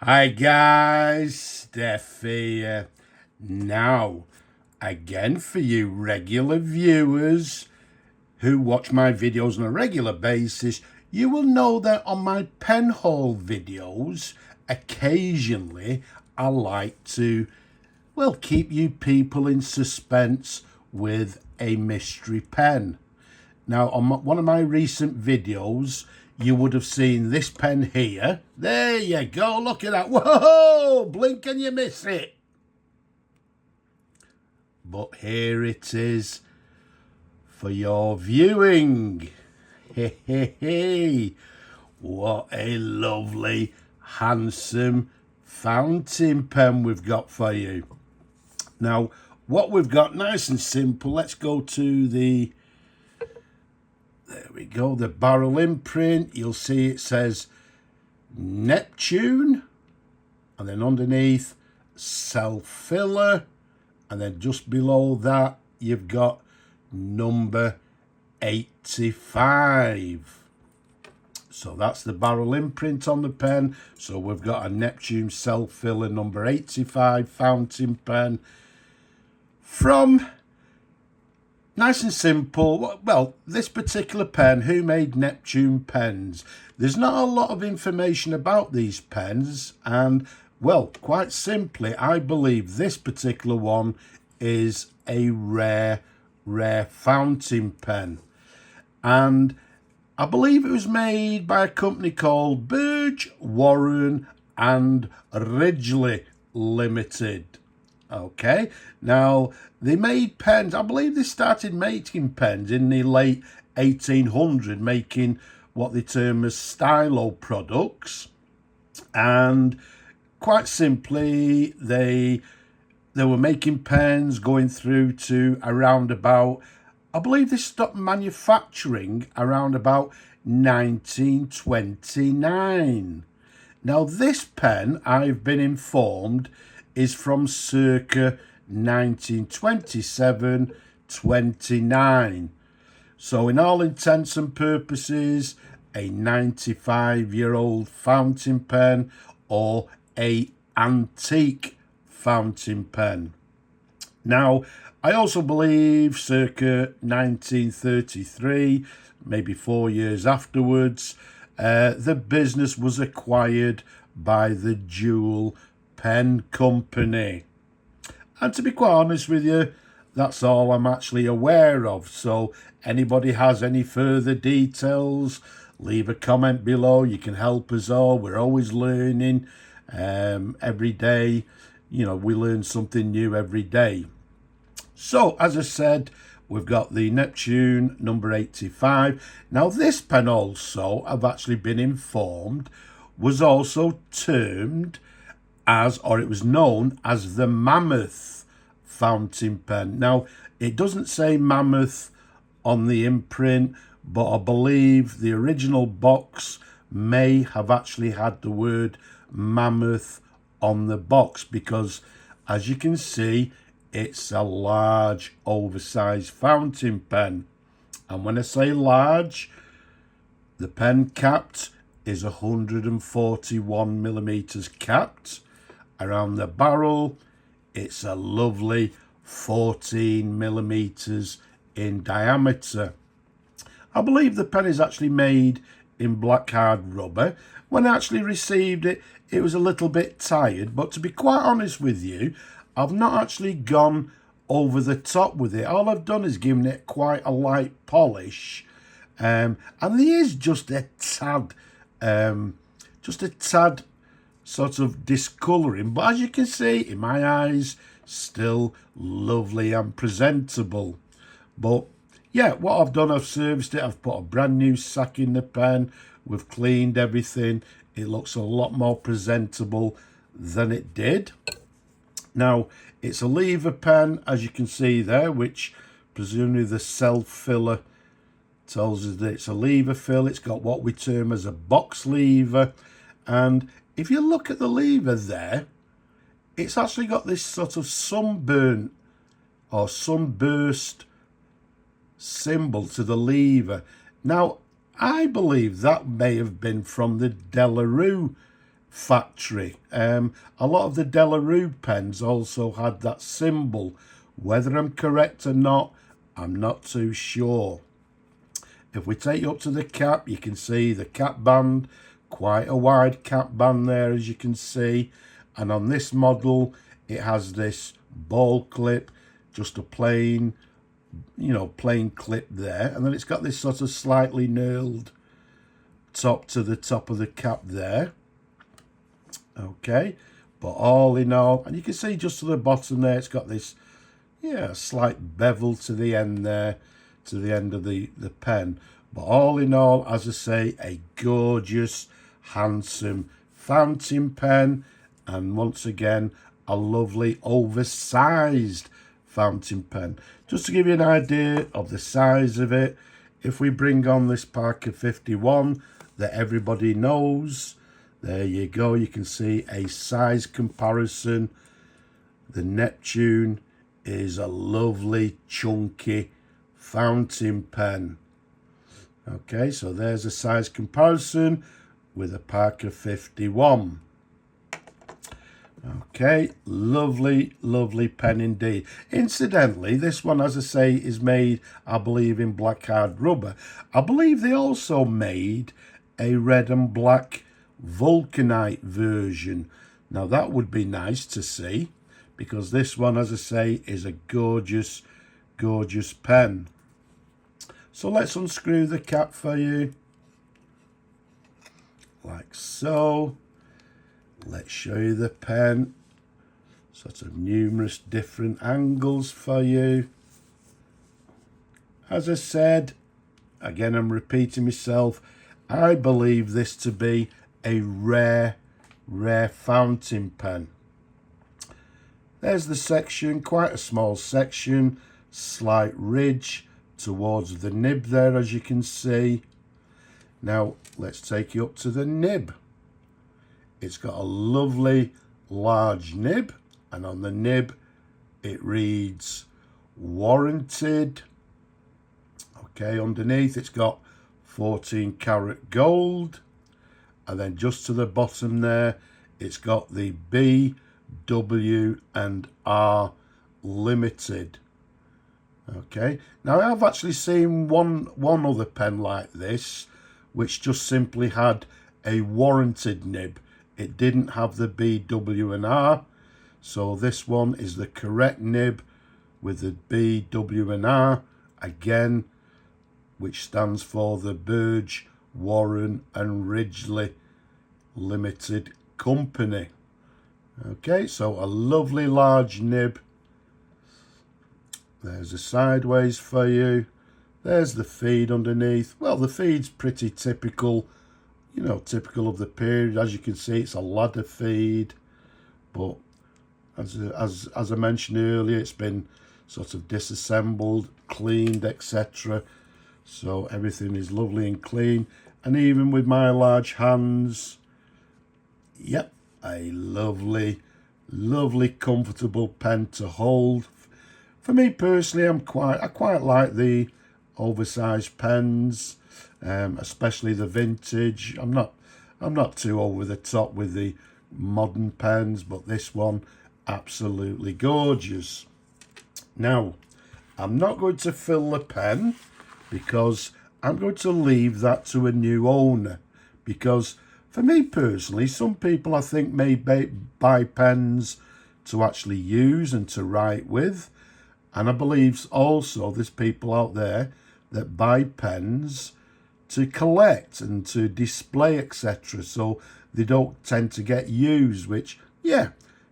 Hi guys, Steph here. Now, again for you regular viewers who watch my videos on a regular basis, you will know that on my pen haul videos, occasionally I like to, keep you people in suspense with a mystery pen. Now, on one of my recent videos, you would have seen this pen here. There you go, look at that. Whoa, blink and you miss it. But here it is for your viewing. Hey, hey, hey. What a lovely, handsome fountain pen we've got for you. Now, what we've got, nice and simple, let's go to the... There we go, the barrel imprint. You'll see it says Neptune, and then underneath Self Filler, and then just below that you've got number 85. So that's the barrel imprint on the pen. So we've got a Neptune Self Filler number 85 fountain pen from... Nice and simple. Well, this particular pen, who made Neptune pens? There's not a lot of information about these pens, and, well, quite simply, I believe this particular one is a rare fountain pen. And I believe it was made by a company called B.W R Ltd. Okay, now they made pens. I believe they started making pens in the late 1800s, making what they term as stylo products. And quite simply, they were making pens going through to around about, I believe they stopped manufacturing around about 1929. Now this pen, I've been informed, is from circa 1927-29. So in all intents and purposes, a 95-year-old fountain pen or a antique fountain pen. Now, I also believe circa 1933, maybe 4 years afterwards, the business was acquired by the Jewel Pen Company. And to be quite honest with you, that's all I'm actually aware of. So anybody has any further details, leave a comment below. You can help us all. We're always learning every day. You know, we learn something new every day. So as I said, we've got the Neptune number 85. Now this pen also, I've actually been informed, was also termed as, or it was known as, the Mamoth fountain pen. Now, it doesn't say Mamoth on the imprint, but I believe the original box may have actually had the word Mamoth on the box, because as you can see, it's a large, oversized fountain pen. And when I say large, the pen capped is 141 millimeters capped. Around the barrel, it's a lovely 14 millimeters in diameter. I believe the pen is actually made in black hard rubber. When I actually received it, it was a little bit tired, but to be quite honest with you, I've not actually gone over the top with it. All I've done is given it quite a light polish, and there is just a tad sort of discolouring, but as you can see in my eyes, still lovely and presentable. But yeah, what I've done, I've serviced it, I've put a brand new sack in the pen, we've cleaned everything. It looks a lot more presentable than it did. Now, it's a lever pen, as you can see there, which presumably the Self Filler tells us that it's a lever fill. It's got what we term as a box lever, and if you look at the lever there, it's actually got this sort of sunburn or sunburst symbol to the lever. Now, I believe that may have been from the B.W R factory. A lot of the B.W R Ltd pens also had that symbol. Whether I'm correct or not, I'm not too sure. If we take you up to the cap, you can see the cap band, quite a wide cap band there, as you can see. And on this model, it has this ball clip, just a plain, plain clip there. And then it's got this sort of slightly knurled top to the top of the cap there. Okay, but all in all, and you can see just to the bottom there, it's got this, slight bevel to the end there, to the end of the pen. But all in all, as I say, a gorgeous, handsome fountain pen, and once again, a lovely oversized fountain pen. Just to give you an idea of the size of it, if we bring on this Parker 51 that everybody knows, there you go, you can see a size comparison. The Neptune is a lovely, chunky fountain pen. Okay, so there's a size comparison with a Parker 51. Okay, lovely, lovely pen indeed. Incidentally, this one, as I say, is made, I believe, in black hard rubber. I believe they also made a red and black vulcanite version. Now, that would be nice to see, because this one, as I say, is a gorgeous, gorgeous pen. So let's unscrew the cap for you, like so. Let's show you the pen, sort of numerous different angles for you. As I said, again, I'm repeating myself, I believe this to be a rare, rare fountain pen. There's the section, quite a small section, slight ridge towards the nib there, as you can see. Now, let's take you up to the nib. It's got a lovely large nib, and on the nib it reads Warranted. Okay, underneath it's got 14 karat gold, and then just to the bottom there it's got the B.W R Ltd. Okay, now I've actually seen one other pen like this which just simply had a warranted nib. It didn't have the B.W R, so this one is the correct nib with the B.W R, again, which stands for the Burge, Warren and Ridgely Limited Company. Okay, so a lovely large nib. There's a sideways for you. There's the feed underneath. Well, the feed's pretty typical, typical of the period. As you can see, it's a ladder feed, but as I mentioned earlier, it's been sort of disassembled, cleaned, etc. So everything is lovely and clean. And even with my large hands, yep, a lovely, lovely, comfortable pen to hold. For me personally, I quite like the oversized pens, especially the vintage. I'm not too over the top with the modern pens, but this one, absolutely gorgeous. Now, I'm not going to fill the pen because I'm going to leave that to a new owner, because for me personally, some people I think may buy pens to actually use and to write with, and I believe also there's people out there that buy pens to collect and to display, etc. So they don't tend to get used, which, yeah,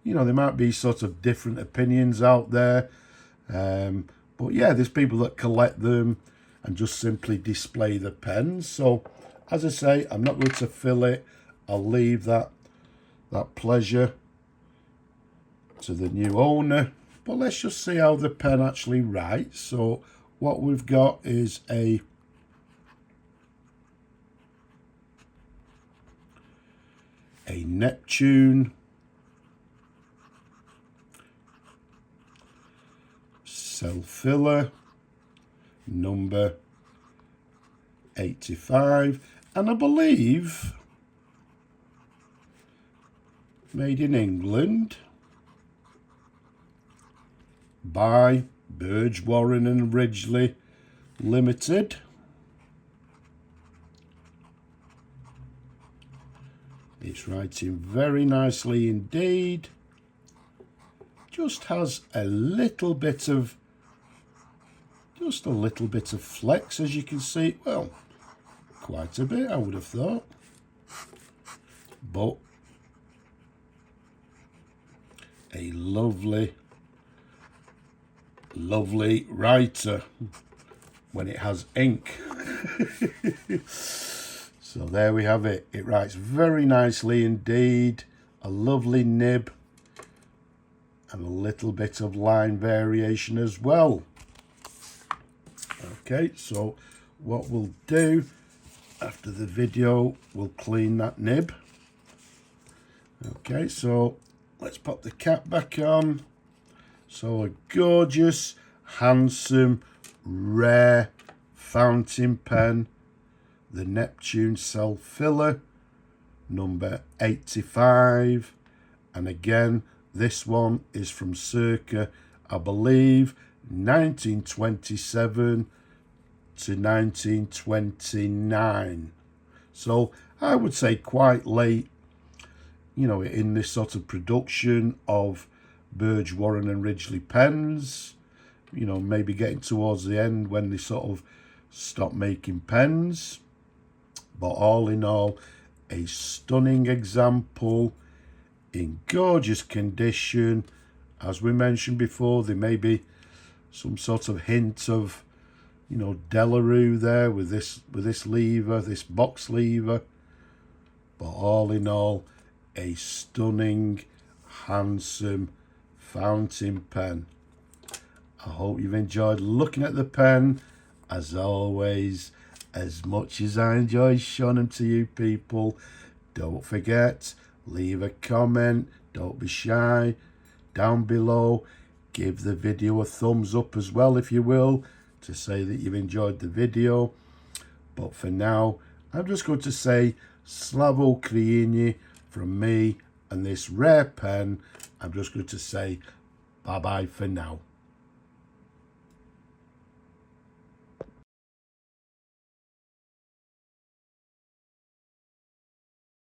there might be sort of different opinions out there. But yeah, there's people that collect them and just simply display the pens. So as I say, I'm not going to fill it. I'll leave that pleasure to the new owner. But let's just see how the pen actually writes. So what we've got is a Neptune Self Filler number 85, and I believe made in England by B.W R Ltd. It's writing very nicely indeed. Just has a little bit of flex, as you can see. Well, quite a bit, I would have thought. But a lovely writer when it has ink. So there we have it. It writes very nicely indeed. A lovely nib and a little bit of line variation as well. Okay, so what we'll do after the video, we'll clean that nib. Okay, so let's pop the cap back on. So a gorgeous, handsome, rare fountain pen, the Neptune Self Filler number 85. And again, this one is from circa, I believe, 1927 to 1929. So I would say quite late, you know, in this sort of production of B.W and Ridgely pens. You know, maybe getting towards the end when they sort of stop making pens. But all in all, a stunning example in gorgeous condition. As we mentioned before, there may be some sort of hint of, you know, Delarue there with this lever, this box lever. But all in all, a stunning, handsome fountain pen. I hope you've enjoyed looking at the pen. As always, as much as I enjoy showing them to you people, don't forget, leave a comment. Don't be shy. Down below, give the video a thumbs up as well, if you will, to say that you've enjoyed the video. But for now, I'm just going to say Slavo Kriini from me and this rare pen. I'm just going to say bye-bye for now.